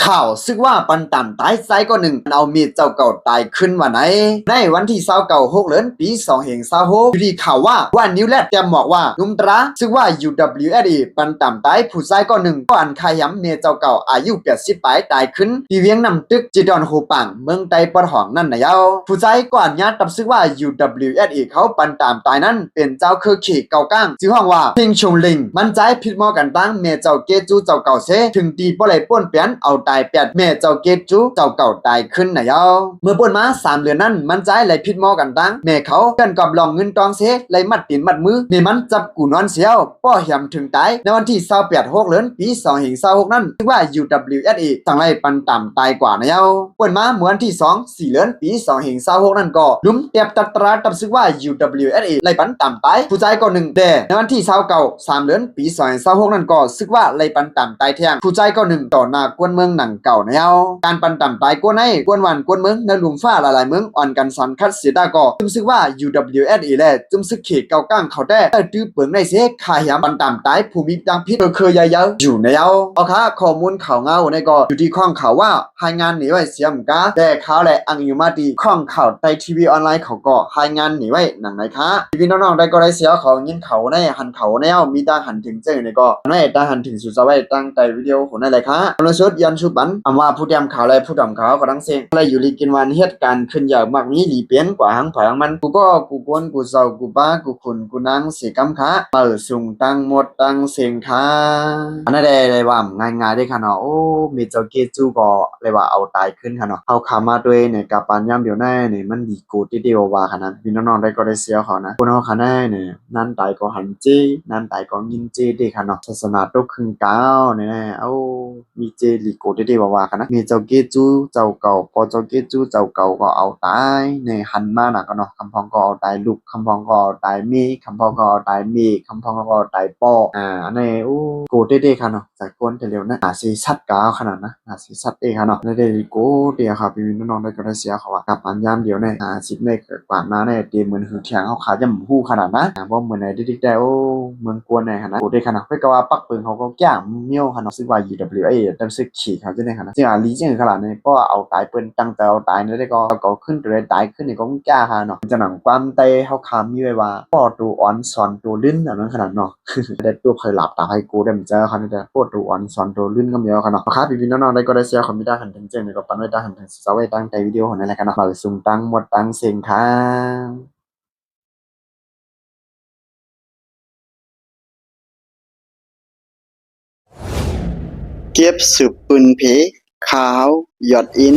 ข่าวซึกว่าปันต่ำตายไซก็หนึ่งเอามีดเจ้าเก่าตายขึ้นวันไหนในวันที่29 เดือนปี2526อยู่ที่ข่าวว่านิวแลดแกบอกว่านุ่มตราซึกว่า UWSE ปันต่ำตายผู้ชายก็หนึ่งก็อันขยำเมียเจ้าเก่าอายุ80 ปีตายขึ้นที่เวียงนำตึกจีดอนโฮปังเมืองไต้ปะหองนั่นนะยาวผู้ชายก็อันญาติตับซึกว่า UWSE เขาปันต่ำตายนั้นเป็นเจ้าคือขี่เก่าก้างชื่อห้องว่าพิงชงลิงมันใจผิดมอกันตั้งเมียเจ้าเกจูเจ้าเก่าเสถึงตีบ่ไหลป้วนเปลี่ยนเอาตายแปดแม่เจ้าเกจูเจ้าเก่าตายขึ้นนะยาวเมื่อป่วนมา3 เดือนนั้นมันใจไหลผิดมอกันตั้งแม่เขากันกับลองเงินตองเสไหลมัดตีนมัดมือนี่มันจับกูนอนเสียวป้อเหี่ยมถึงตายในวันที่28 เดือนปี2526นั้นชื่อว่า UWSE สั่งไล่ปันต่ำตายกว่านะยาวป่วนมาเมื่อวันที่4 เดือนปี2526นั้นก็ลุมเตียบตัดตราตับซึกว่า UWSE ไล่ปันต่ำตายผู้ชายก็1แต่ในวันที่3 เดือนปี2526นั้นก็ซึกว่าไล่ปันต่ำตายแทงผู้ชายก็1ต่อหน้ากวนเมืองหนังเก่านะยาวการปันต่ำตายกวนให้กวนวันกวนเมืองในหลุมฟ้าหลายๆเมืองอ่อนกันสันคัดเสียดาก็จุ่มซึกว่า UWSE แลจุ่มซึกเขตเก่าก้างเขาได้ตื้อเปิงในเสขายามปันต่ำตายผู้มีดังพิษเคยยาวอยู่นะยาวเอาค่ะข้อมูลข่าวเงาในก็อยู่ที่ข้องข่าวว่ารายงานหนีไว้เสียมกาแต่ข่าวและอังอยู่มาดีข้องข่าวไต้ทีวีออนไลน์เขาก็รายงานหนีไว้หนังไหนคะพี่น้องๆได้ก็ได้เสียของยินเขาในหันเขาแนวมีตาหันถึงเจ้ในก็ไม่ตาหันถึงสุดสวัยตั้งใจวิดีโอของนั่นเลยค่ะเราชุดยันชุดบันอำว่าผู้เตรียมข่าวและผู้ดำข่าวก็ทั้งเสียงอะไรอยู่ลีกินวันเหตุการณ์ขึ้นยาวมากนี้หลีเปลี่ยนกว่าหังผางมันกูก็กูกวนกูเศร้ากูบ้ากูขุนกูนางเสียกำขาเปิดสุ่งตั้งหมดตั้งเสียงค่ะอันนั้นได้ว่าง่ายๆได้ค่ะเนาะโอ้มีเจ้าเกจูก็เลยว่าเอาตายขึ้นค่ะเนาะเอาขามาด้วยเนี่ยกับปานย่ำเดียวแน่เนี่ยมันดีกูที่เดียวว่าขนาดพี่น้องๆได้ก็ได้เสียเขานะคนเขาขนาดเนี่ยนั่นตายก็หันจีนั่นตายก็ยินจีดีค่ะเนาะศาสนาตุกครึ่งก้าวเนี่ยเอามีเจลีกูที่เดียวว่าค่ะนะมีเจ้าเกจูเจ้าเก่าพอเจ้าเกจูเจ้าเก่าก็เอาตายเนี่ยหันมาหนักก็เนาะคำพองก็เอาตายลูกคำพองก็เอาตายมีคำพองก็เอาตายมีคำพองก็เอาตายปออันนี้โอ้กูที่เดียวค่ะเนาะจากคนเดียวนะสีชัดก้าวขนาดนะสีชัดเองค่ะเนาะได้กูเดียวครับพี่น้องได้ก็ได้เสียเขาว่ากับอันยามเดียวเนี่ยสิบเมตรกว่ามาเนี่ยตีเหมือนหือแข็งเขาขาจะหมูหูขนาดนะเพราะเหมือนในดิจิทัลเมืองกวนในขนาดกูได้ขนาดเพื่อก็ว่าปักปืนเขาก็แก่เมี่ยวขนาดซึ่งว่า UWA แต่ซึ่งขี่เขาจะได้ขนาดซึ่งลีจึงขนาดนี้เพราะเอาตายปืนตั้งแต่เอาตายเนี่ยได้ก็ขึ้นตัวได้ตายขึ้นนี่ก็แก่ค่ะเนาะจะหนังความเตะเขาคำมีไว้ว่าปอตัวอ่อนสอนตัวลื่นแบบนั้นขนาดเนาะได้ตัวเคยหลับตาให้กูได้เหมือนเจอเขาเนี่ยปอตัวอ่อนสอนตัวลื่นก็มีแล้วขนาดครับพี่น้องได้ก็ได้เสียคนไม่ได้หันถึงเจงในก็ปันไว้ได้หันถึงเสาไว้ตั้งใจวิดีโอของนั่นแหละกันเนาะมาสุ่มตั้งหมดตั้งเสียงค่ะเก็บสืบปืนเพขาวหยอดอิน